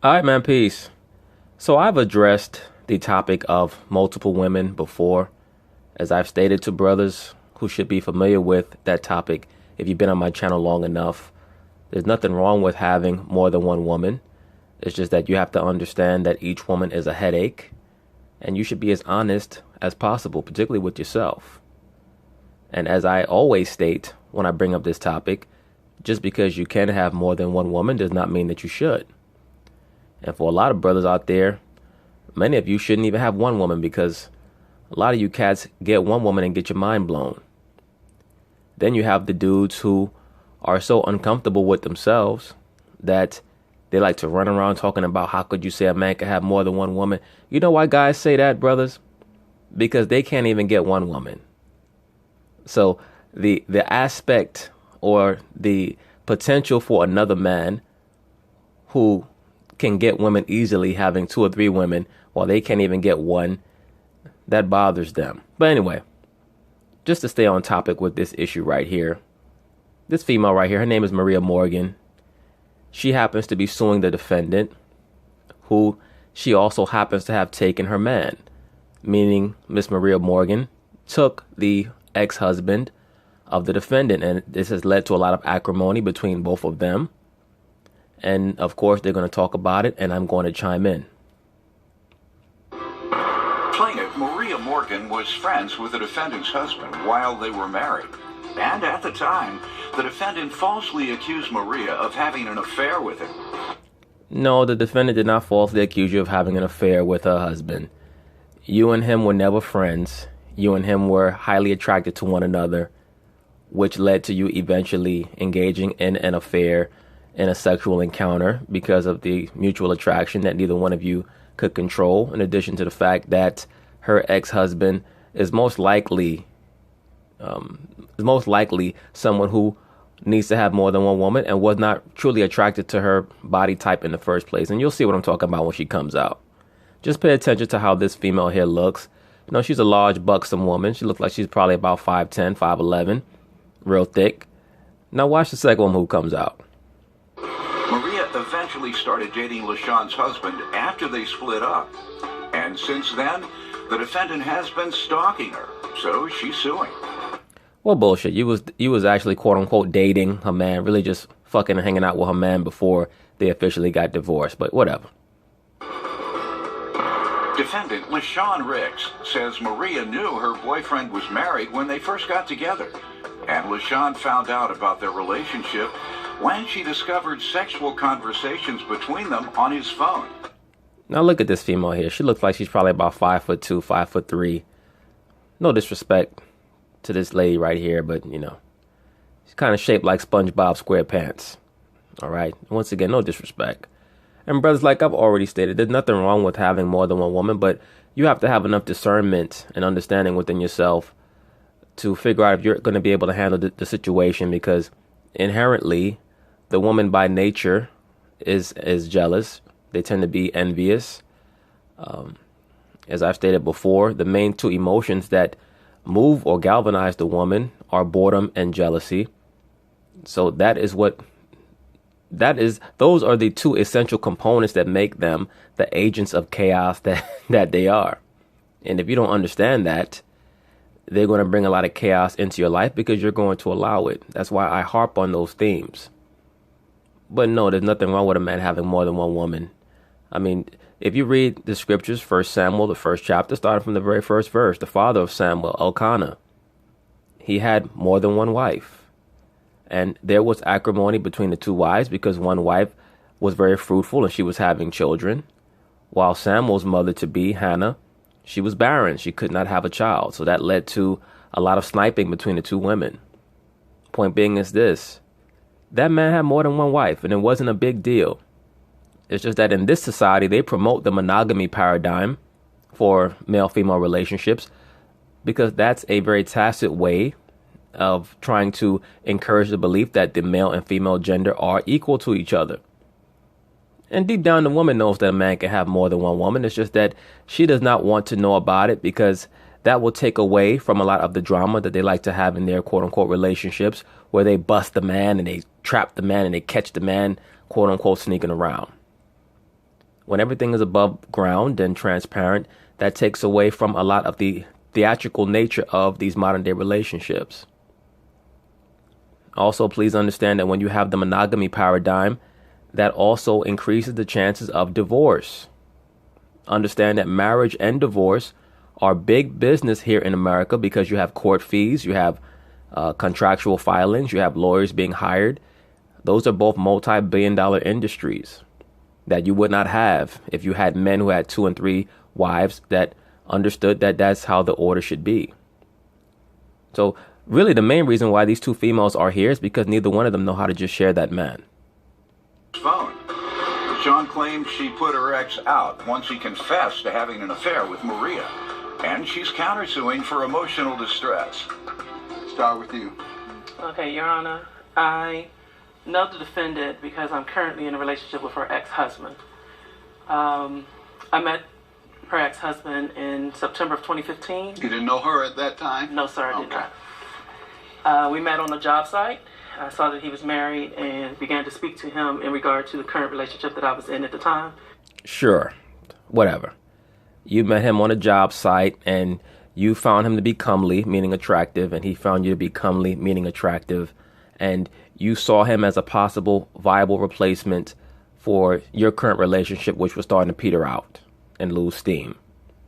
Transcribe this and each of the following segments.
All right, man, peace. So I've addressed the topic of multiple women before, as I've stated to brothers who should be familiar with that topic if you've been on my channel long enough. There's nothing wrong with having more than one woman. It's just that you have to understand that each woman is a headache, and you should be as honest as possible, particularly with yourself. And as I always state when I bring up this topic, just because you can have more than one woman does not mean that you should. And for a lot of brothers out there, many of you shouldn't even have one woman because a lot of you cats get one woman and get your mind blown. Then you have the dudes who are so uncomfortable with themselves that they like to run around talking about how could you say a man can have more than one woman. You know why guys say that, brothers? Because they can't even get one woman. So the aspect or the potential for another man who can get women easily having two or three women while they can't even get one, that bothers them. But anyway, just to stay on topic with this issue right here, this female right here, her name is Maria Morgan. She happens to be suing the defendant, who she also happens to have taken her man, meaning Miss Maria Morgan took the ex-husband of the defendant, and this has led to a lot of acrimony between both of them. And of course, they're going to talk about it, and I'm going to chime in. Plaintiff Maria Morgan was friends with the defendant's husband while they were married. And at the time, the defendant falsely accused Maria of having an affair with him. No, the defendant did not falsely accuse you of having an affair with her husband. You and him were never friends. You and him were highly attracted to one another, which led to you eventually engaging in an affair, in a sexual encounter, because of the mutual attraction that neither one of you could control, in addition to the fact that her ex-husband is most likely someone who needs to have more than one woman and was not truly attracted to her body type in the first place. And you'll see what I'm talking about when she comes out. Just pay attention to how this female here looks. You know, she's a large, buxom woman. She looks like she's probably about 5'10", 5'11", real thick. Now watch the second one who comes out. Maria eventually started dating LaShawn's husband after they split up. And since then, the defendant has been stalking her, so she's suing. Well, bullshit. You was actually quote unquote dating her man, really just fucking hanging out with her man before they officially got divorced. But whatever. Defendant LaShawn Ricks says Maria knew her boyfriend was married when they first got together. And LaShawn found out about their relationship when she discovered sexual conversations between them on his phone. Now look at this female here. She looks like she's probably about 5'2", 5'3". No disrespect to this lady right here, but you know, she's kind of shaped like SpongeBob SquarePants. All right. Once again, no disrespect. And brothers, like I've already stated, there's nothing wrong with having more than one woman, but you have to have enough discernment and understanding within yourself to figure out if you're going to be able to handle the situation, because inherently the woman by nature is jealous. They tend to be envious. As I've stated before, the main two emotions that move or galvanize the woman are boredom and jealousy. So those are the two essential components that make them the agents of chaos that they are. And if you don't understand that, they're going to bring a lot of chaos into your life because you're going to allow it. That's why I harp on those themes. But no, there's nothing wrong with a man having more than one woman. I mean, if you read the scriptures, 1 Samuel, the first chapter, starting from the very first verse, the father of Samuel, Elkanah, he had more than one wife. And there was acrimony between the two wives because one wife was very fruitful and she was having children, while Samuel's mother-to-be, Hannah, she was barren. She could not have a child. So that led to a lot of sniping between the two women. Point being is this. That man had more than one wife, and it wasn't a big deal. It's just that in this society, they promote the monogamy paradigm for male-female relationships because that's a very tacit way of trying to encourage the belief that the male and female gender are equal to each other. And deep down, the woman knows that a man can have more than one woman. It's just that she does not want to know about it because that will take away from a lot of the drama that they like to have in their quote unquote relationships, where they bust the man and they trap the man and they catch the man quote unquote sneaking around. When everything is above ground and transparent, that takes away from a lot of the theatrical nature of these modern day relationships. Also, please understand that when you have the monogamy paradigm, that also increases the chances of divorce. Understand that marriage and divorce are big business here in America because you have court fees, you have contractual filings, you have lawyers being hired. Those are both multi-billion-dollar industries that you would not have if you had men who had 2 and 3 wives that understood that that's how the order should be. So really, the main reason why these two females are here is because neither one of them know how to just share that man. Phone. Sean claims she put her ex out once he confessed to having an affair with Maria, and she's countersuing for emotional distress. Start with you. Okay, Your Honor, I know the defendant because I'm currently in a relationship with her ex-husband. I met her ex-husband in September of 2015. You didn't know her at that time? No, sir, I did not. We met on a job site. I saw that he was married and began to speak to him in regard to the current relationship that I was in at the time. Sure, whatever. You met him on a job site and you found him to be comely, meaning attractive, and he found you to be comely, meaning attractive, and you saw him as a possible viable replacement for your current relationship, which was starting to peter out and lose steam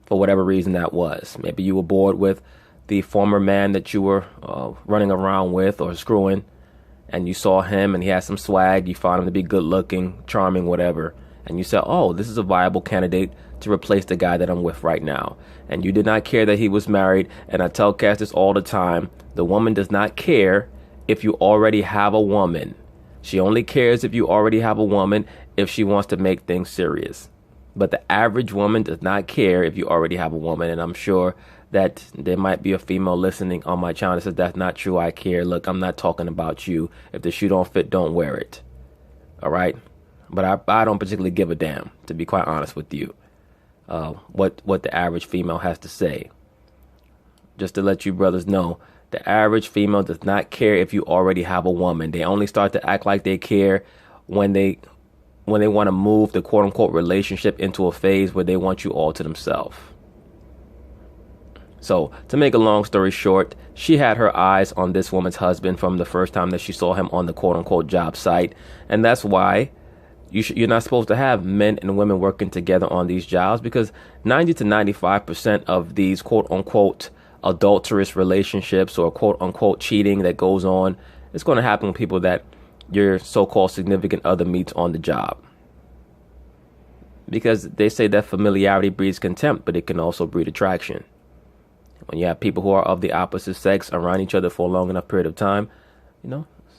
for whatever reason that was. Maybe you were bored with the former man that you were running around with or screwing, and you saw him and he had some swag. You found him to be good looking, charming, whatever. And you said, oh, this is a viable candidate to replace the guy that I'm with right now. And you did not care that he was married. And I tell cats this all the time. The woman does not care if you already have a woman. She only cares if you already have a woman if she wants to make things serious. But the average woman does not care if you already have a woman. And I'm sure that there might be a female listening on my channel that says, that's not true, I care. Look, I'm not talking about you. If the shoe don't fit, don't wear it. All right? But I don't particularly give a damn, to be quite honest with you, what the average female has to say. Just to let you brothers know, the average female does not care if you already have a woman. They only start to act like they care when they want to move the quote-unquote relationship into a phase where they want you all to themselves. So, to make a long story short, she had her eyes on this woman's husband from the first time that she saw him on the quote-unquote job site. And that's why you're not supposed to have men and women working together on these jobs, because 90 to 95% of these quote-unquote adulterous relationships or quote-unquote cheating that goes on, it's going to happen with people that your so-called significant other meets on the job. Because they say that familiarity breeds contempt, but it can also breed attraction. When you have people who are of the opposite sex around each other for a long enough period of time,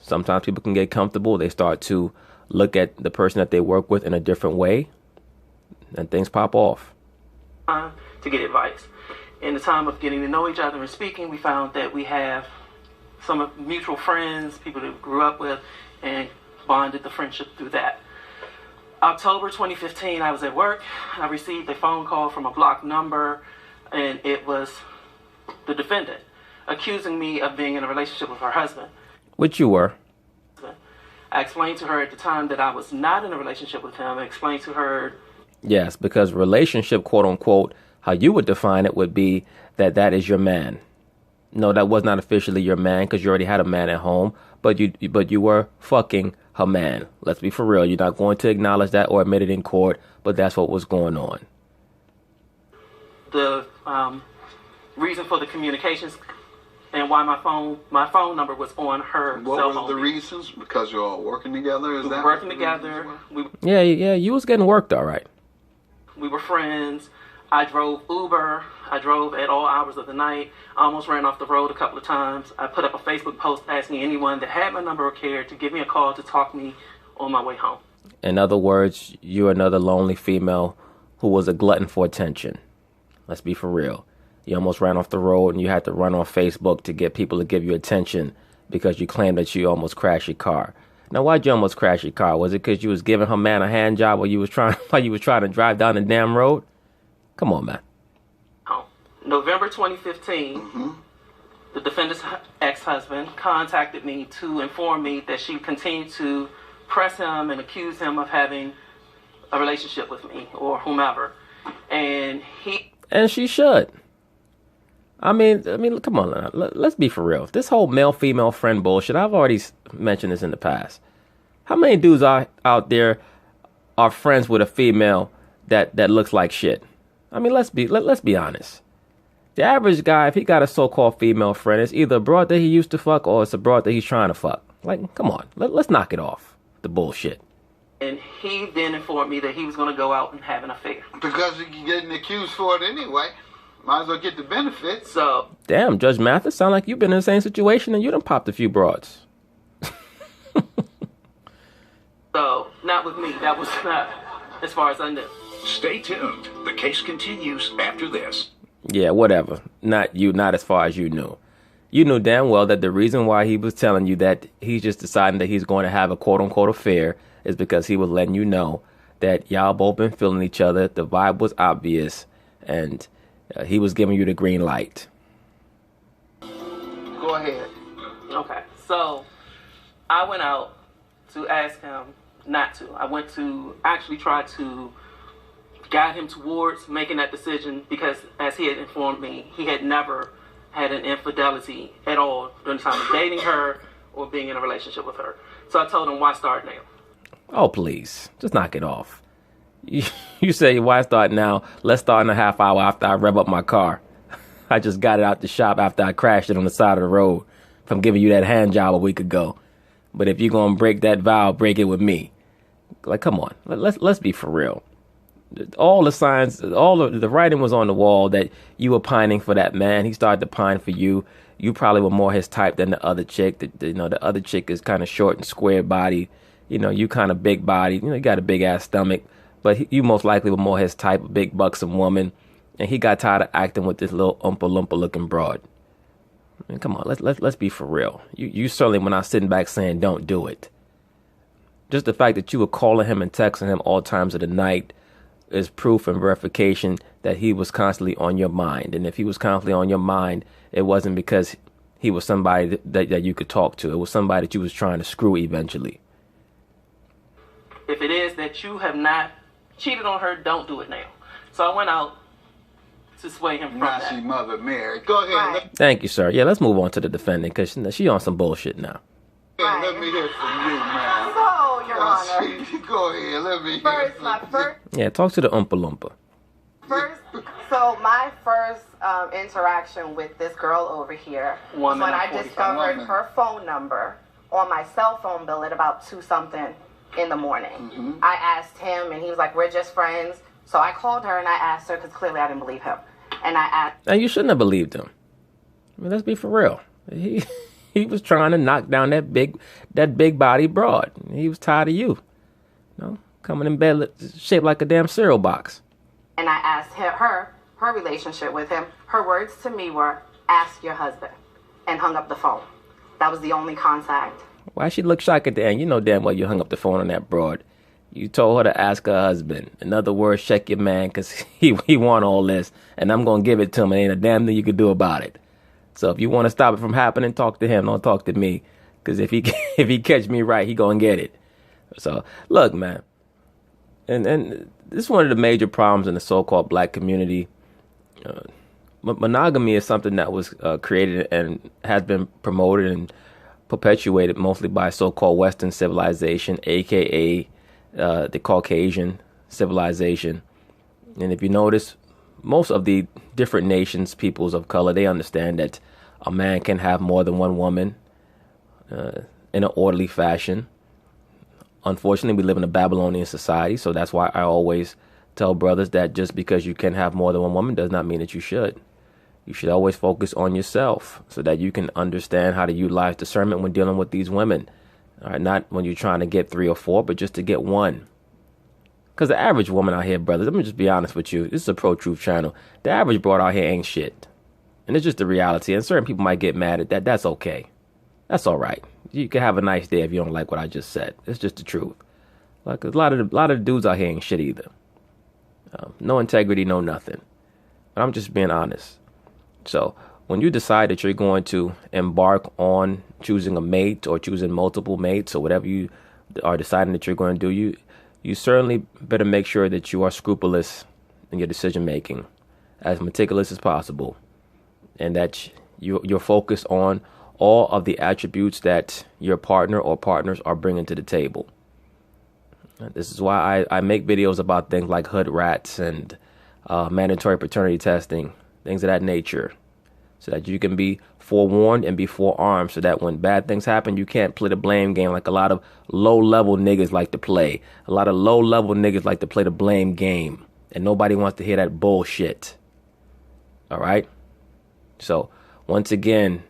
sometimes people can get comfortable. They start to look at the person that they work with in a different way, and things pop off. To get advice. In the time of getting to know each other and speaking, we found that we have some mutual friends, people that we grew up with, and bonded the friendship through that. October 2015, I was at work. I received a phone call from a blocked number, and it was the defendant accusing me of being in a relationship with her husband. Which you were. I explained to her at the time that I was not in a relationship with him. I explained to her... Yes, because relationship, quote unquote, how you would define it would be that is your man. No, that was not officially your man because you already had a man at home, but you were fucking her man. Let's be for real. You're not going to acknowledge that or admit it in court, but that's what was going on. The reason for the communications and why my phone number was on her cell phone. What was the reasons? Because you're all working together? We were working together. Yeah, you was getting worked all right. We were friends. I drove Uber. I drove at all hours of the night. I almost ran off the road a couple of times. I put up a Facebook post asking anyone that had my number or cared to give me a call to talk me on my way home. In other words, you're another lonely female who was a glutton for attention. Let's be for real. You almost ran off the road and you had to run off Facebook to get people to give you attention because you claimed that you almost crashed your car. Now, why'd you almost crash your car? Was it because you was giving her man a hand job while you was trying to drive down the damn road? Come on, man. November 2015, the defendant's ex-husband contacted me to inform me that she continued to press him and accuse him of having a relationship with me or whomever. And she should. I mean, come on, now. Let's be for real. This whole male-female friend bullshit, I've already mentioned this in the past. How many dudes out there are friends with a female that looks like shit? I mean, let's be honest. The average guy, if he got a so-called female friend, it's either a broad that he used to fuck or it's a broad that he's trying to fuck. Like, come on, let's knock it off, the bullshit. And he then informed me that he was going to go out and have an affair. Because you're getting accused for it anyway. Might as well get the benefits. So, damn, Judge Mathis, sound like you've been in the same situation and you done popped a few broads. So, not with me. That was not as far as I knew. Stay tuned. The case continues after this. Yeah, whatever. Not as far as you knew. You knew damn well that the reason why he was telling you that he's just deciding that he's going to have a quote-unquote affair is because he was letting you know that y'all both been feeling each other, the vibe was obvious, and he was giving you the green light. Go ahead. Okay, so I went out to ask him not to. I went to actually try to guide him towards making that decision because, as he had informed me, he had never had an infidelity at all during the time of dating her or being in a relationship with her. So I told him, why start now? Oh, please. Just knock it off. You say, why start now? Let's start in a half hour after I rev up my car. I just got it out the shop after I crashed it on the side of the road from giving you that hand job a week ago. But if you're going to break that vow, break it with me. Like, come on. Let's be for real. All the signs, all of the writing was on the wall that you were pining for that man. He started to pine for you. You probably were more his type than the other chick. The other chick is kind of short and square body. You kind of big body. You got a big ass stomach. But you most likely were more his type, a big buxom woman. And he got tired of acting with this little Oompa-Loompa looking broad. I mean, come on, let's be for real. You certainly were not sitting back saying don't do it. Just the fact that you were calling him and texting him all times of the night is proof and verification that he was constantly on your mind. And if he was constantly on your mind, it wasn't because he was somebody that you could talk to. It was somebody that you was trying to screw eventually. If it is that you have not cheated on her, don't do it now. So I went out to sway him from Now that. she Mother Mary. Go ahead. Right. Thank you, sir. Yeah, let's move on to the defendant because she on some bullshit now. Let me hear from you, man. So, Your Honor, Go ahead. Let me hear first, from my you. first, Yeah, talk to the Oompa-Loompa. so my first interaction with this girl over here was Woman when of I 45. discovered Woman. her phone number on my cell phone bill at about 2-something in the morning. Mm-hmm. I asked him, and he was like, "We're just friends." So I called her and I asked her because clearly I didn't believe him, and I asked. And you shouldn't have believed him. I mean, let's be for real. He was trying to knock down that big body broad. He was tired of you. Coming in bed shaped like a damn cereal box. And I asked her relationship with him. Her words to me were, "Ask your husband," and hung up the phone. That was the only contact. Why she look shocked at the end? You know damn well you hung up the phone on that broad. You told her to ask her husband. In other words, check your man because he want all this. And I'm going to give it to him. And ain't a damn thing you can do about it. So if you want to stop it from happening, talk to him. Don't talk to me. Because if he catch me right, he going to get it. So, look, man. And this is one of the major problems in the so-called black community. Monogamy is something that was created and has been promoted and perpetuated mostly by so-called Western civilization, a.k.a. The Caucasian civilization. And if you notice, most of the different nations, peoples of color, they understand that a man can have more than one woman in an orderly fashion. Unfortunately, we live in a Babylonian society, so that's why I always tell brothers that just because you can have more than one woman does not mean that you should. You should always focus on yourself so that you can understand how to utilize discernment when dealing with these women. All right, not when you're trying to get 3 or 4, but just to get one. Because the average woman out here, brothers, let me just be honest with you. This is a pro-truth channel. The average broad out here ain't shit. And it's just the reality. And certain people might get mad at that. That's okay. That's all right. You can have a nice day if you don't like what I just said. It's just the truth. Like a lot of the dudes out here ain't shit either. No integrity, no nothing. But I'm just being honest. So when you decide that you're going to embark on choosing a mate or choosing multiple mates or whatever you are deciding that you're going to do, you certainly better make sure that you are scrupulous in your decision making, as meticulous as possible, and that you're focused on all of the attributes that your partner or partners are bringing to the table. This is why I make videos about things like hood rats and mandatory paternity testing, things of that nature, so that you can be forewarned and be forearmed, so that when bad things happen, you can't play the blame game like a lot of low-level niggas like to play. A lot of low-level niggas like to play the blame game, and nobody wants to hear that bullshit. All right? So, once again,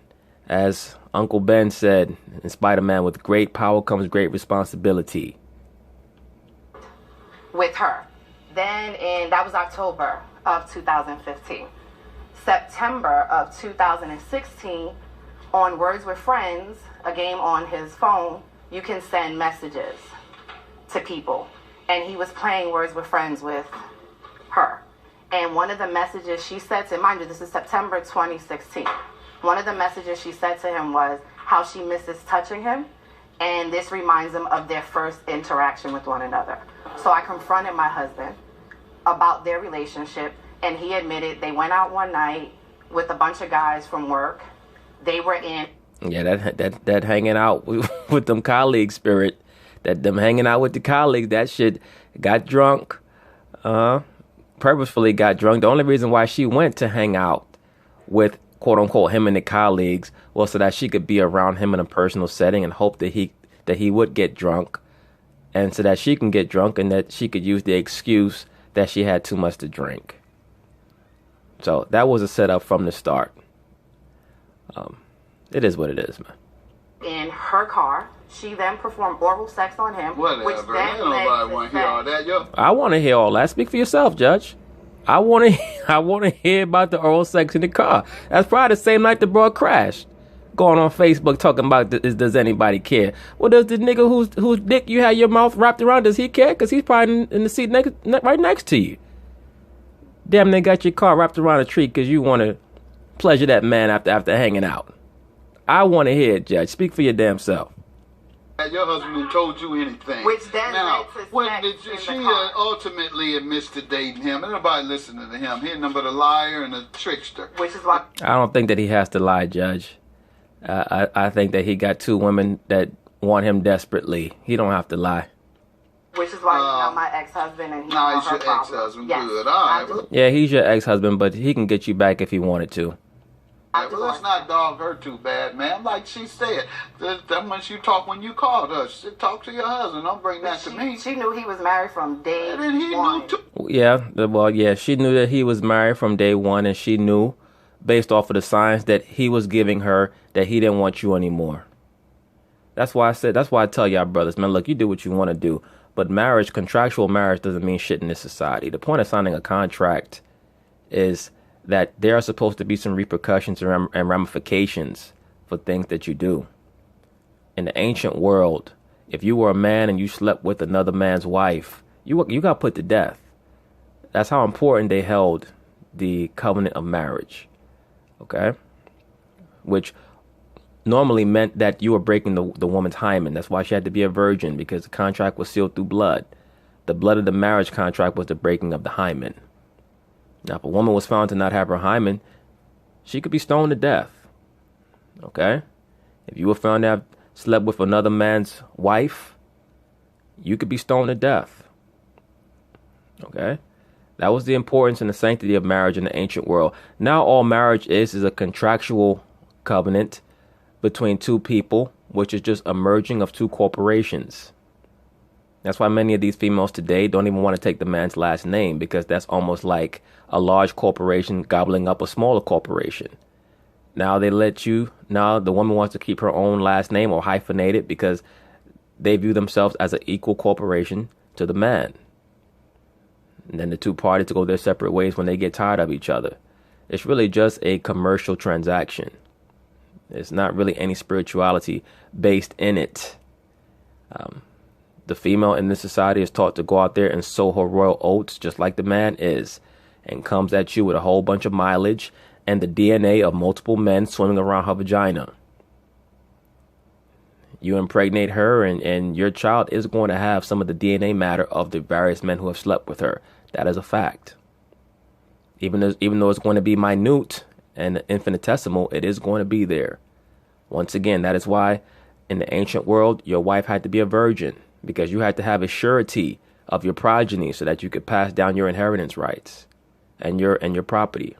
as Uncle Ben said in Spider-Man, with great power comes great responsibility. With her. Then that was October of 2015. September of 2016, on Words with Friends, a game on his phone, you can send messages to people. And he was playing Words with Friends with her. And one of the messages she said to him, mind you, this is September 2016. One of the messages she said to him was how she misses touching him. And this reminds him of their first interaction with one another. So I confronted my husband about their relationship, and he admitted they went out one night with a bunch of guys from work. They were in. Yeah, that hanging out with them colleague spirit, them hanging out with the colleagues, that shit got drunk, purposefully got drunk. The only reason why she went to hang out with, quote unquote, him and the colleagues was so that she could be around him in a personal setting and hope that he would get drunk, and so that she can get drunk and that she could use the excuse that she had too much to drink. So that was a setup from the start. It is what it is, man. In her car, she then performed oral sex on him. Whatever. Which then Nobody want to hear all that, yo. I want to hear all that. Speak for yourself, Judge. I want to hear about the oral sex in the car. That's probably the same night the bro crashed. Going on Facebook talking about does anybody care? Well, does the nigga whose dick you had your mouth wrapped around, does he care? Because he's probably in the seat right next to you. Damn, they got your car wrapped around a tree because you want to pleasure that man after hanging out. I want to hear it, Judge. Speak for your damn self. Your husband told you anything. Which then now, led to when sex did in she the car. ultimately admits to dating him? And nobody listening to him. He's nothing but a liar and a trickster. Which is why I don't think that he has to lie, Judge. I think that he got two women that want him desperately. He don't have to lie. Which is why he's not my ex-husband and he's Nah, not he's her your problem. ex-husband. Yes, Good. All right. I do. Yeah, he's your ex-husband, but he can get you back if he wanted to. Well, let's not dog her too bad, man. Like she said, that much you talk when you called her. Talk to your husband. Don't bring that to me. She knew he was married from day And then he one. knew too. Yeah, she knew that he was married from day one, and she knew, based off of the signs that he was giving her, that he didn't want you anymore. That's why I tell y'all brothers, man, look, you do what you want to do. But marriage, contractual marriage, doesn't mean shit in this society. The point of signing a contract is that there are supposed to be some repercussions and ramifications for things that you do. In the ancient world, if you were a man and you slept with another man's wife, you got put to death. That's how important they held the covenant of marriage. Okay? Which normally meant that you were breaking the woman's hymen. That's why she had to be a virgin, because the contract was sealed through blood. The blood of the marriage contract was the breaking of the hymen. Now, if a woman was found to not have her hymen, she could be stoned to death. Okay? If you were found to have slept with another man's wife, you could be stoned to death. Okay? That was the importance and the sanctity of marriage in the ancient world. Now all marriage is a contractual covenant between two people, which is just a merging of two corporations. That's why many of these females today don't even want to take the man's last name, because that's almost like a large corporation gobbling up a smaller corporation. Now the woman wants to keep her own last name or hyphenate it because they view themselves as an equal corporation to the man. And then the two parties to go their separate ways when they get tired of each other. It's really just a commercial transaction. There's not really any spirituality based in it. The female in this society is taught to go out there and sow her royal oats just like the man is, and comes at you with a whole bunch of mileage and the DNA of multiple men swimming around her vagina. You impregnate her, and your child is going to have some of the DNA matter of the various men who have slept with her. That is a fact. Even though it's going to be minute and infinitesimal, it is going to be there. Once again, that is why in the ancient world, your wife had to be a virgin, because you had to have a surety of your progeny so that you could pass down your inheritance rights and your property.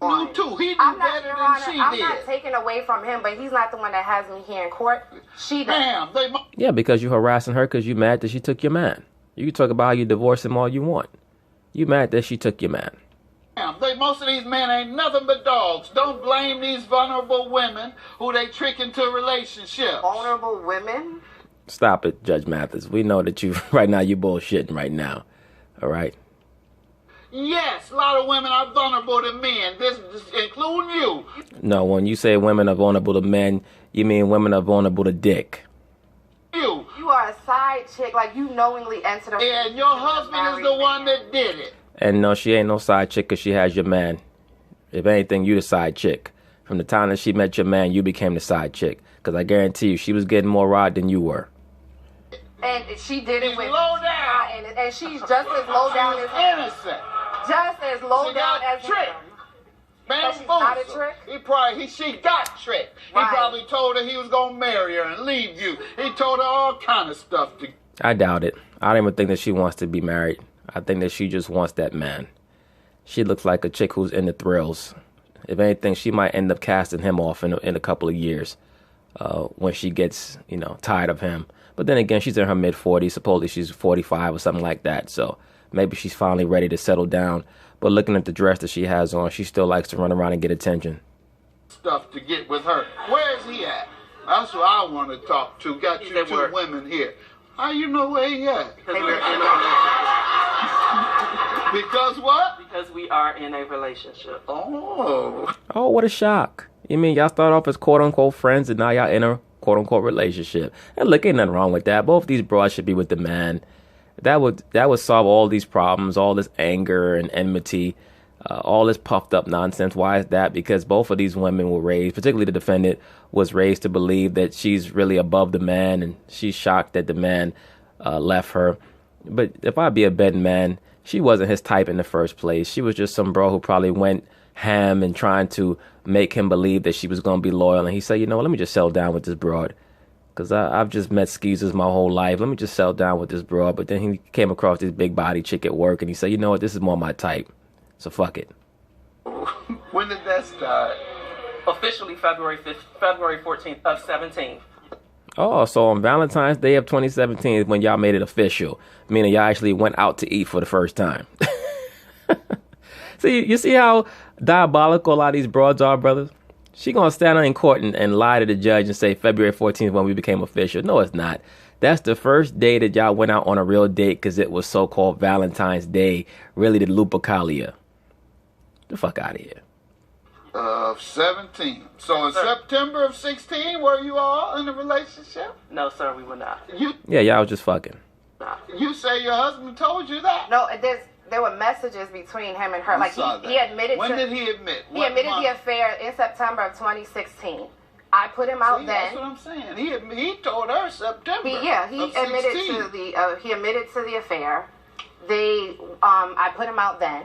You too. He knew I'm not, better Your than Honor, she I'm did. not taking away from him, but he's not the one that has me here in court. She does. Ma'am, Yeah, because you're harassing her because you mad that she took your man. You can talk about how you divorce him all you want. You mad that she took your man. most of these men ain't nothing but dogs. Don't blame these vulnerable women who they trick into relationships. Vulnerable women? Stop it, Judge Mathis. We know that you right now, you bullshitting right now. All right? Yes, a lot of women are vulnerable to men, this including you. No, when you say women are vulnerable to men, you mean women are vulnerable to dick. You are a side chick, like you knowingly entered a and your husband is the one that did it. And no, she ain't no side chick because she has your man. If anything, you the side chick. From the time that she met your man, you became the side chick. Because I guarantee you, she was getting more rod than you were. And she did it with low down. And she's just as low down as him. Innocent. Just as low down as him. Man, she's not a trick? She got tricked. Right. He probably told her he was gonna marry her and leave you. He told her all kind of stuff. I doubt it. I don't even think that she wants to be married. I think that she just wants that man. She looks like a chick who's into thrills. If anything, she might end up casting him off in a couple of years when she gets, tired of him. But then again, she's in her mid-40s. Supposedly she's 45 or something like that. So maybe she's finally ready to settle down. But looking at the dress that she has on, she still likes to run around and get attention. Stuff to get with her. Where's he at? That's what I want to talk to. Got you two women here. How you know where he at? Because what? Because we are in a relationship. Oh, what a shock. You mean y'all start off as quote-unquote friends and now y'all in a quote-unquote relationship. And look, ain't nothing wrong with that. Both these broads should be with the man. That would solve all these problems, all this anger and enmity, all this puffed up nonsense. Why is that? Because both of these women were raised, particularly the defendant, was raised to believe that she's really above the man, and she's shocked that the man left her. But if I be a betting man, she wasn't his type in the first place. She was just some bro who probably went ham and trying to make him believe that she was going to be loyal. And he said, let me just settle down with this broad. Because I've just met skeezers my whole life. Let me just settle down with this broad. But then he came across this big body chick at work, and he said, this is more my type. So fuck it. When did that start? Officially February 14th of 17. Oh, so on Valentine's Day of 2017 is when y'all made it official. Meaning y'all actually went out to eat for the first time. See, you see how diabolical a lot of these broads are, brothers? She gonna stand in court and lie to the judge and say February 14th when we became official. No, it's not. That's the first day that y'all went out on a real date because it was so-called Valentine's Day. Really, the Lupercalia. The fuck out of here. 17. So in September of 16, were you all in a relationship? No, sir, we were not. Yeah, y'all was just fucking. You say your husband told you that? No, there were messages between him and her. Like he admitted. When did he admit? He admitted the affair in September of 2016. I put him out then. That's what I'm saying. He told her September. He admitted to the affair. I put him out then,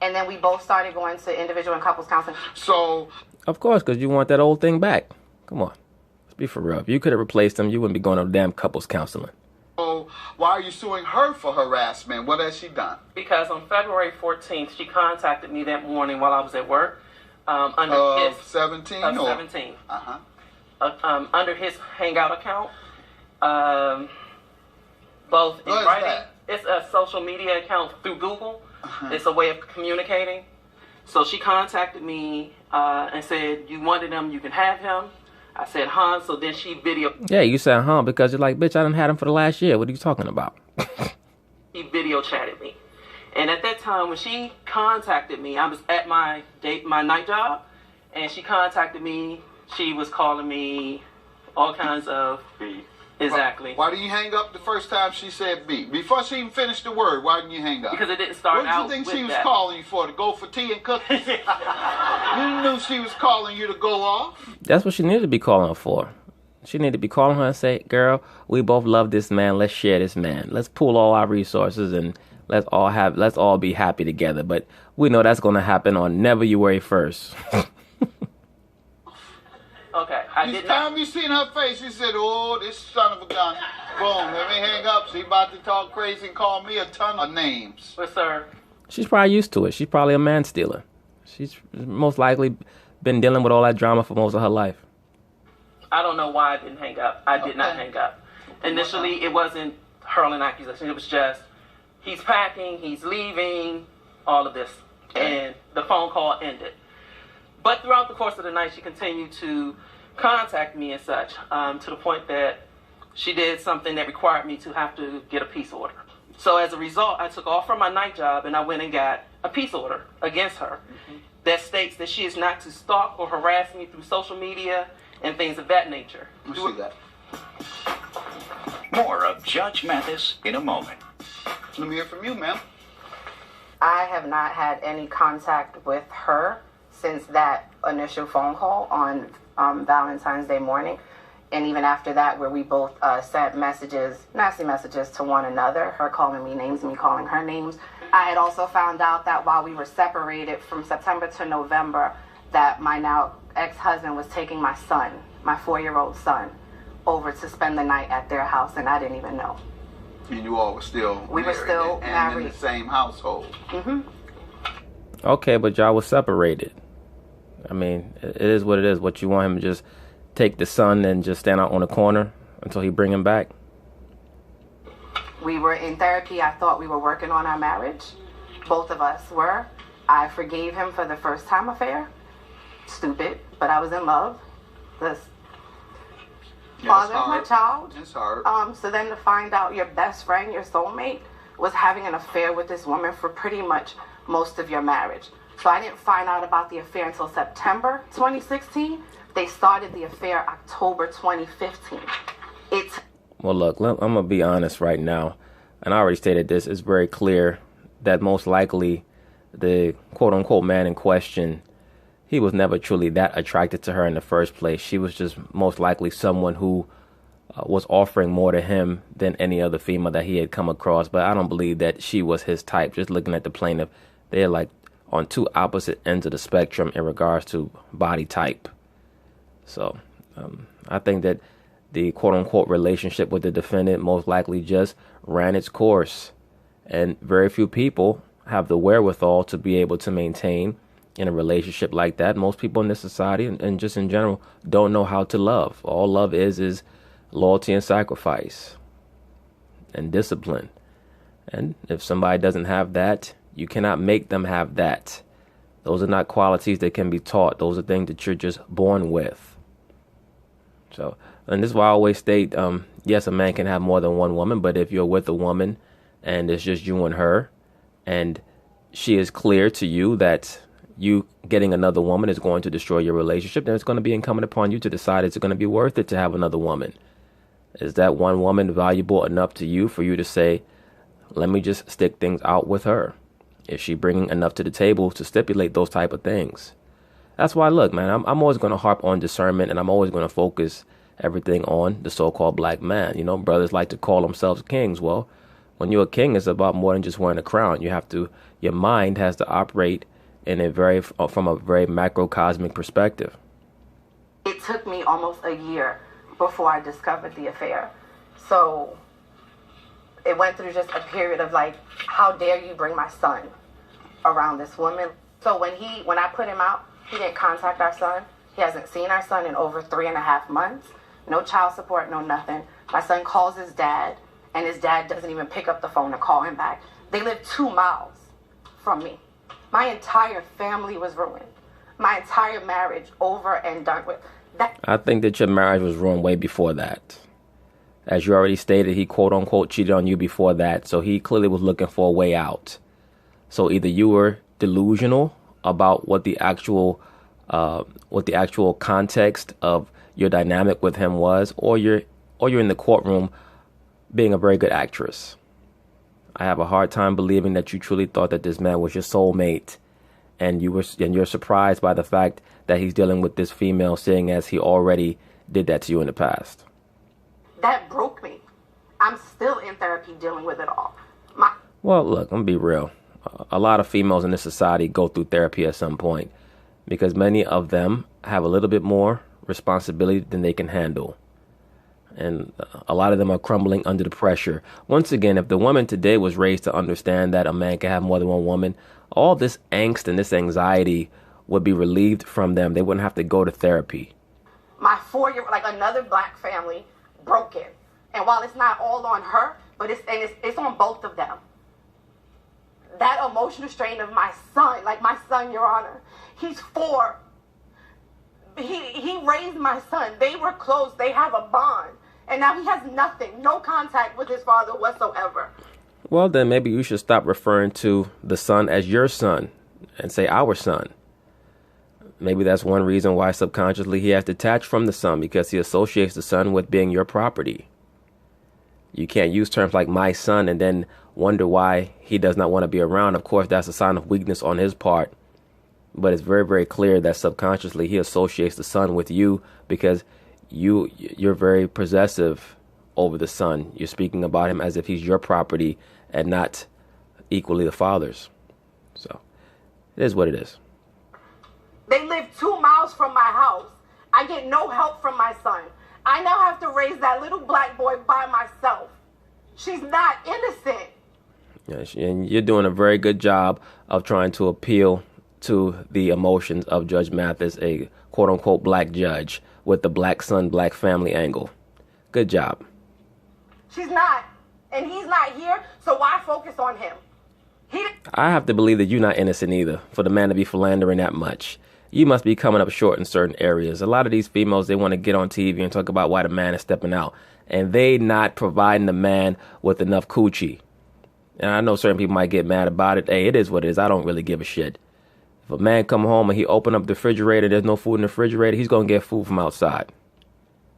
and then we both started going to individual and couples counseling. So, of course, because you want that old thing back. Come on, let's be for real. If you could have replaced him, you wouldn't be going to damn couples counseling. So why are you suing her for harassment? What has she done? Because on February 14th, she contacted me that morning while I was at work. Under his 17? Of 17. Under his Hangout account. Both in writing. It's a social media account through Google. It's a way of communicating. So she contacted me and said, you wanted him, you can have him. I said, so then she video... Yeah, you said, because you're like, bitch, I done had him for the last year. What are you talking about? She video chatted me. And at that time, when she contacted me, I was at my night job, and she contacted me. She was calling me all kinds of... Exactly. Why didn't you hang up the first time she said B? Before she even finished the word, why didn't you hang up? Because it didn't start out with that. What did you think she was calling you for? To go for tea and cookies? You knew she was calling you to go off? That's what she needed to be calling for. She need to be calling her and say, girl, we both love this man. Let's share this man. Let's pool all our resources and let's all be happy together. But we know that's going to happen on February 1st. Okay, I Each did not. time you seen her face, you said, oh, this son of a gun. Boom, let me hang up. She about to talk crazy and call me a ton of names. But sir, She's probably used to it. She's probably a man stealer. She's most likely been dealing with all that drama for most of her life. I don't know why I didn't hang up. I did not hang up. Initially, it wasn't hurling accusations. It was just, he's packing, he's leaving, all of this. And the phone call ended. But throughout the course of the night, she continued to contact me and such, to the point that she did something that required me to have to get a peace order. So as a result, I took off from my night job and I went and got a peace order against her that states that she is not to stalk or harass me through social media and things of that nature. Let me see that. More of Judge Mathis in a moment. Let me hear from you, ma'am. I have not had any contact with her since that initial phone call on Valentine's Day morning. And even after that, where we both sent messages, nasty messages to one another, her calling me names, me calling her names. I had also found out that while we were separated from September to November, that my now ex-husband was taking my son, my 4-year-old son, over to spend the night at their house, and I didn't even know. And you all were still We were married still and married. in the same household. Okay, but y'all was separated. I mean, it is what it is. What you want him to just take the son and just stand out on the corner until he bring him back? We were in therapy. I thought we were working on our marriage. Both of us were. I forgave him for the first time affair. Stupid, but I was in love. The father of my child. It's hard. So then to find out your best friend, your soulmate, was having an affair with this woman for pretty much most of your marriage. So I didn't find out about the affair until September 2016. They started the affair October 2015. Well, look, I'm going to be honest right now. And I already stated this. It's very clear that most likely the quote-unquote man in question, he was never truly that attracted to her in the first place. She was just most likely someone who was offering more to him than any other female that he had come across. But I don't believe that she was his type. Just looking at the plaintiff, they're like on two opposite ends of the spectrum in regards to body type. So I think that the quote-unquote relationship with the defendant most likely just ran its course. And very few people have the wherewithal to be able to maintain in a relationship like that. Most people in this society and just in general don't know how to love. All love is loyalty and sacrifice and discipline. And if somebody doesn't have that, you cannot make them have that. Those are not qualities that can be taught. Those are things that you're just born with. So, and this is why I always state, yes, a man can have more than one woman, but if you're with a woman and it's just you and her, and she is clear to you that you getting another woman is going to destroy your relationship, then it's going to be incumbent upon you to decide it's going to be worth it to have another woman. Is that one woman valuable enough to you for you to say, let me just stick things out with her? Is she bringing enough to the table to stipulate those type of things? That's why, look, man, I'm always going to harp on discernment, and I'm always going to focus everything on the so-called black man. You know, brothers like to call themselves kings. Well, when you're a king, it's about more than just wearing a crown. Your mind has to operate from a very macrocosmic perspective. It took me almost a year before I discovered the affair. So it went through just a period of like, how dare you bring my son around this woman? So when I put him out, he didn't contact our son. He hasn't seen our son in over 3.5 months. No child support, no nothing. My son calls his dad, and his dad doesn't even pick up the phone to call him back. They live 2 miles from me. My entire family was ruined. My entire marriage over and done with. I think that your marriage was ruined way before that. As you already stated, he quote-unquote cheated on you before that, so he clearly was looking for a way out. So either you were delusional about what the actual context of your dynamic with him was, or you're in the courtroom being a very good actress. I have a hard time believing that you truly thought that this man was your soulmate, and you're surprised by the fact that he's dealing with this female, seeing as he already did that to you in the past? That broke me. I'm still in therapy dealing with it all. Well, look, I'm going to be real. A lot of females in this society go through therapy at some point because many of them have a little bit more responsibility than they can handle. And a lot of them are crumbling under the pressure. Once again, if the woman today was raised to understand that a man can have more than one woman, all this angst and this anxiety would be relieved from them. They wouldn't have to go to therapy. My 4-year-old, like another black family, broken. And while it's not all on her, but it's on both of them. That emotional strain of my son, like my son, Your Honor, he's 4. He raised my son. They were close. They have a bond. And now he has nothing, no contact with his father whatsoever. Well, then maybe you should stop referring to the son as your son and say our son. Maybe that's one reason why subconsciously he has detached from the son, because he associates the son with being your property. You can't use terms like my son and then wonder why he does not want to be around. Of course, that's a sign of weakness on his part. But it's very, very clear that subconsciously he associates the son with you because you're very possessive over the son. You're speaking about him as if he's your property and not equally the father's. So it is what it is. They live 2 miles from my house. I get no help from my son. I now have to raise that little black boy by myself. She's not innocent. Yes, and you're doing a very good job of trying to appeal to the emotions of Judge Mathis, a quote-unquote black judge with the black son, black family angle. Good job. She's not. And he's not here, so why focus on him? I have to believe that you're not innocent either for the man to be philandering that much. You must be coming up short in certain areas. A lot of these females, they want to get on TV and talk about why the man is stepping out, and they not providing the man with enough coochie. And I know certain people might get mad about it. Hey, it is what it is. I don't really give a shit. If a man come home and he open up the refrigerator, there's no food in the refrigerator, he's going to get food from outside.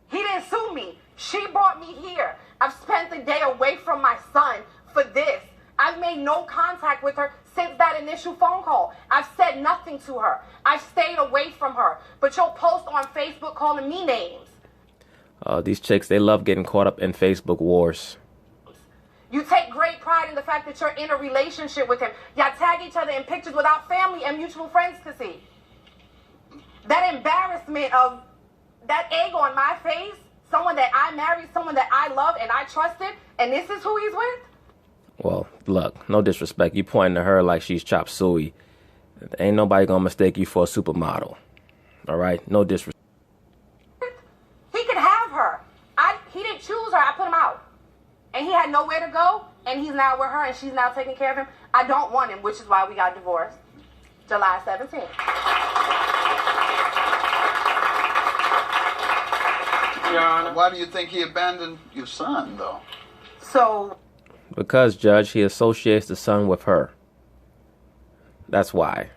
He didn't sue me. She brought me here. I've spent the day away from my son for this. I've made no contact with her since that initial phone call. I've said nothing to her. I've stayed away from her. But you'll post on Facebook calling me names. These chicks, they love getting caught up in Facebook wars. You take great pride in the fact that you're in a relationship with him. Y'all tag each other in pictures without family and mutual friends to see. That embarrassment of that egg on my face, someone that I married, someone that I love and I trusted, and this is who he's with? Well, look, no disrespect. You pointing to her like she's chop suey. Ain't nobody gonna mistake you for a supermodel. All right? No disrespect. He could have her. He didn't choose her. I put him out. And he had nowhere to go, and he's now with her, and she's now taking care of him. I don't want him, which is why we got divorced. July 17th. Your Honor. Why do you think he abandoned your son, though? So... Because, Judge, he associates the son with her. That's why.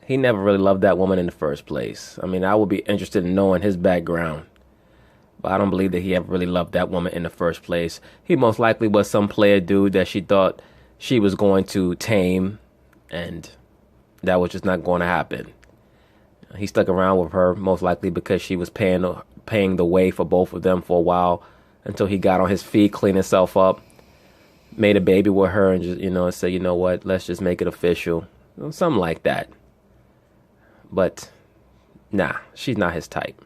He never really loved that woman in the first place. I mean, I would be interested in knowing his background. But I don't believe that he ever really loved that woman in the first place. He most likely was some player dude that she thought she was going to tame, and that was just not going to happen. He stuck around with her most likely because she was paying the way for both of them for a while until he got on his feet, cleaned himself up, made a baby with her, and just, said, you know what, let's just make it official. Something like that. But, nah, she's not his type.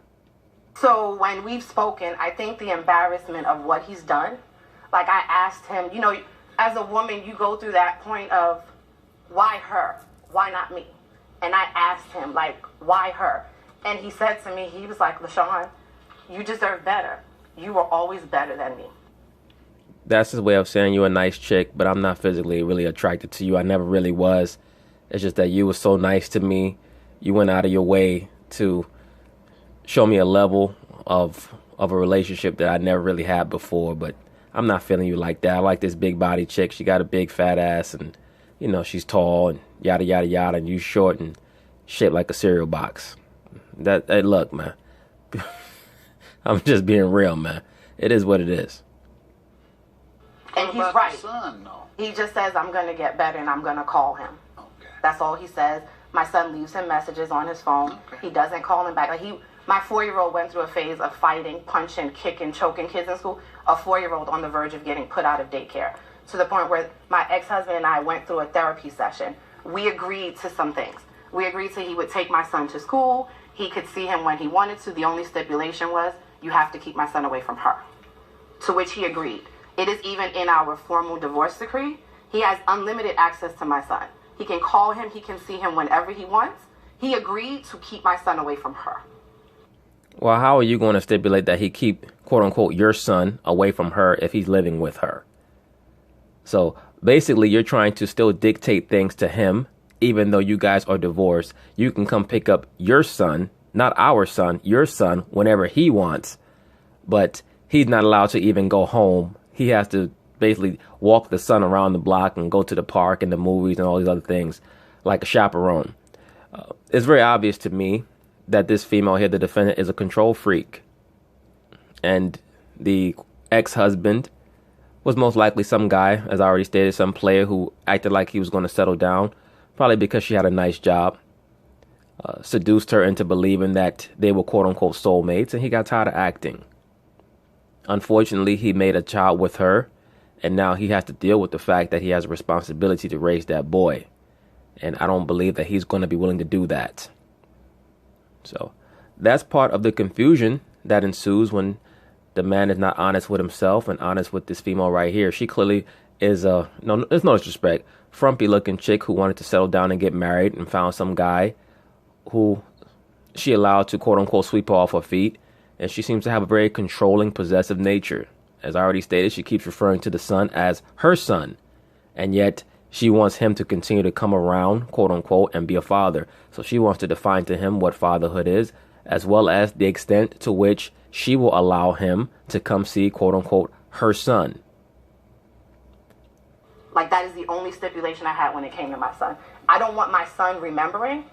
So when we've spoken, I think the embarrassment of what he's done, like I asked him, as a woman, you go through that point of, why her? Why not me? And I asked him, like, why her? And he said to me, he was like, LaShawn, you deserve better. You were always better than me. That's his way of saying you're a nice chick, but I'm not physically really attracted to you. I never really was. It's just that you were so nice to me. You went out of your way to show me a level of a relationship that I never really had before, but I'm not feeling you like that. I like this big body chick. She got a big fat ass, and she's tall and yada yada yada, and you short and shaped like a cereal box. Hey, look, man. I'm just being real, man. It is what it is. And he's about right. the son, though? He just says, I'm going to get better and I'm going to call him. Okay. That's all he says. My son leaves him messages on his phone. Okay. He doesn't call him back. Like My 4-year-old went through a phase of fighting, punching, kicking, choking kids in school. A 4-year-old on the verge of getting put out of daycare, to the point where my ex-husband and I went through a therapy session. We agreed to some things. We agreed to he would take my son to school. He could see him when he wanted to. The only stipulation was, you have to keep my son away from her. To which he agreed. It is even in our formal divorce decree. He has unlimited access to my son. He can call him. He can see him whenever he wants. He agreed to keep my son away from her. Well, how are you going to stipulate that he keep, quote unquote, your son away from her if he's living with her? So basically, you're trying to still dictate things to him, even though you guys are divorced. You can come pick up your son, not our son, your son, whenever he wants. But he's not allowed to even go home. He has to basically walk the son around the block and go to the park and the movies and all these other things like a chaperone. It's very obvious to me that this female here, the defendant, is a control freak. And the ex-husband was most likely some guy, as I already stated, some player who acted like he was going to settle down, probably because she had a nice job, seduced her into believing that they were quote-unquote soulmates, and he got tired of acting. Unfortunately, he made a child with her, and now he has to deal with the fact that he has a responsibility to raise that boy. And I don't believe that he's going to be willing to do that. So that's part of the confusion that ensues when the man is not honest with himself and honest with this female right here. She clearly is no, there's no disrespect, frumpy looking chick who wanted to settle down and get married and found some guy who she allowed to quote unquote sweep her off her feet. And she seems to have a very controlling, possessive nature. As I already stated, she keeps referring to the son as her son. And yet she wants him to continue to come around, quote unquote, and be a father. So she wants to define to him what fatherhood is, as well as the extent to which she will allow him to come see, quote unquote, her son. Like, that is the only stipulation I had when it came to my son. I don't want my son remembering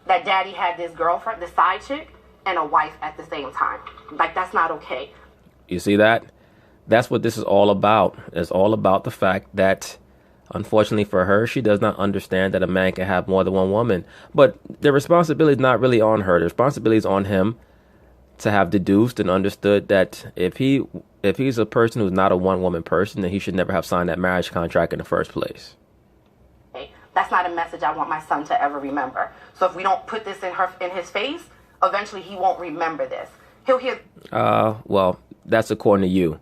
that daddy had this girlfriend, this side chick, and a wife at the same time. Like, that's not okay. You see that? That's what this is all about. It's all about the fact that, unfortunately for her, she does not understand that a man can have more than one woman. But the responsibility is not really on her. The responsibility is on him to have deduced and understood that if he's a person who's not a one-woman person, then he should never have signed that marriage contract in the first place. That's not a message I want my son to ever remember. So if we don't put this in his face, eventually he won't remember this. He'll hear... Well, that's according to you.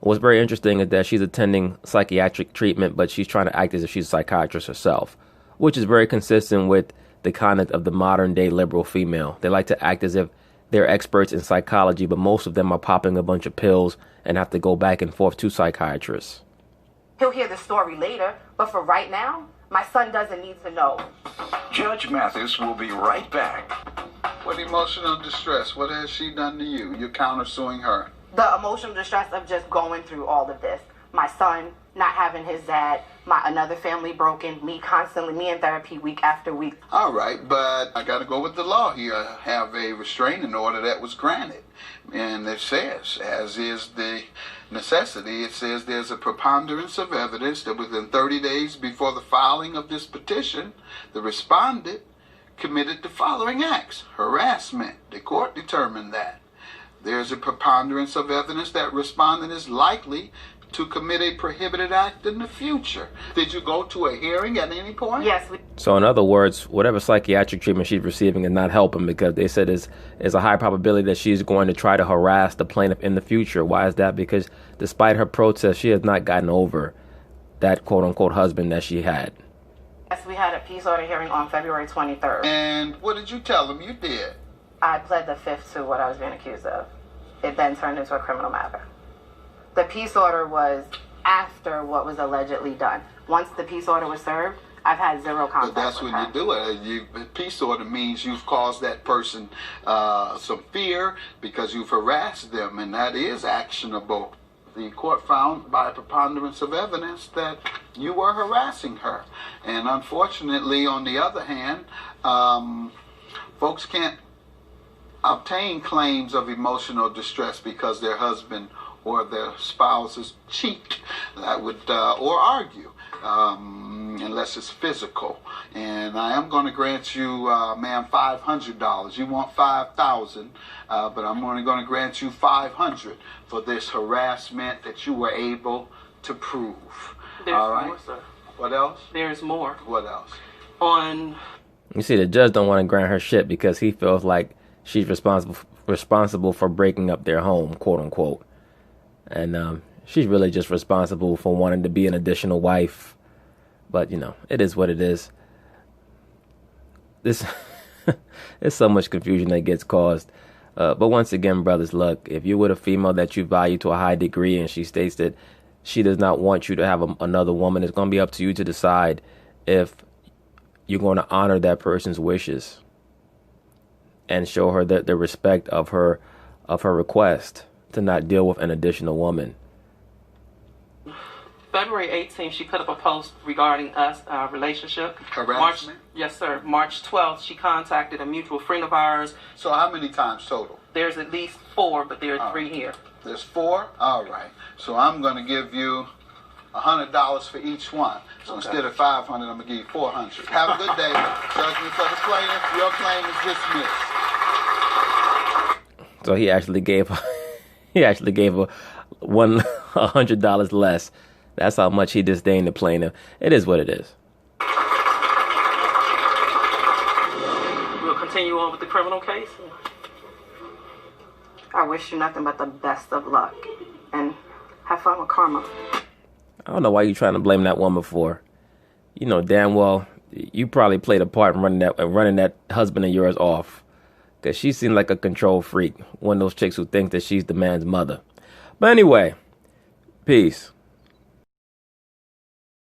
What's very interesting is that she's attending psychiatric treatment, but she's trying to act as if she's a psychiatrist herself, which is very consistent with the conduct of the modern-day liberal female. They like to act as if they're experts in psychology, but most of them are popping a bunch of pills and have to go back and forth to psychiatrists. He'll hear the story later, but for right now, my son doesn't need to know. Judge Mathis will be right back. What emotional distress? What has she done to you? You're countersuing her. The emotional distress of just going through all of this. My son not having his dad, another family broken, me in therapy week after week. All right, but I got to go with the law here. I have a restraining order that was granted. And it says, as is the necessity, it says there's a preponderance of evidence that within 30 days before the filing of this petition, the respondent committed the following acts. Harassment. The court determined that. There's a preponderance of evidence that respondent is likely to commit a prohibited act in the future. Did you go to a hearing at any point? Yes. So in other words, whatever psychiatric treatment she's receiving is not helping, because they said there's a high probability that she's going to try to harass the plaintiff in the future. Why is that? Because despite her protest, she has not gotten over that quote-unquote husband that she had. Yes, we had a peace order hearing on February 23rd. And what did you tell them you did? I pled the fifth to what I was being accused of. It then turned into a criminal matter. The peace order was after what was allegedly done. Once the peace order was served, I've had zero contact with her. But that's when you do it. A peace order means you've caused that person some fear because you've harassed them, and that is actionable. The court found by preponderance of evidence that you were harassing her. And unfortunately, on the other hand, folks can't obtain claims of emotional distress because their husband or their spouses cheat, that would or argue. unless it's physical. And I am going to grant you, ma'am, $500. You want $5,000, but I'm only going to grant you $500 for this harassment that you were able to prove. There's All right. more, sir. What else? There's more. What else? You see, the judge don't want to grant her shit because he feels like she's responsible for breaking up their home, quote unquote, and she's really just responsible for wanting to be an additional wife. But it is what it is. This there's so much confusion that gets caused. But once again, brothers, look, if you're with a female that you value to a high degree and she states that she does not want you to have another woman, it's going to be up to you to decide if you're going to honor that person's wishes and show her the respect of her request to not deal with an additional woman. February 18th, she put up a post regarding us, our relationship. Harassment? Yes, sir. March 12th, she contacted a mutual friend of ours. So how many times total? There's at least 4, but there are 3 here. There's 4? All right. So I'm going to give you $100 for each one. So Okay. instead of $500, I'm going to give you $400. Have a good day. Judgment for the plaintiff. Your claim is dismissed. So he actually gave her $100 less. That's how much he disdained the plaintiff. It is what it is. We'll continue on with the criminal case. I wish you nothing but the best of luck. And have fun with karma. I don't know why you're trying to blame that woman for. You know damn well you probably played a part in running that husband of yours off. Because she seemed like a control freak. One of those chicks who think that she's the man's mother. But anyway, peace.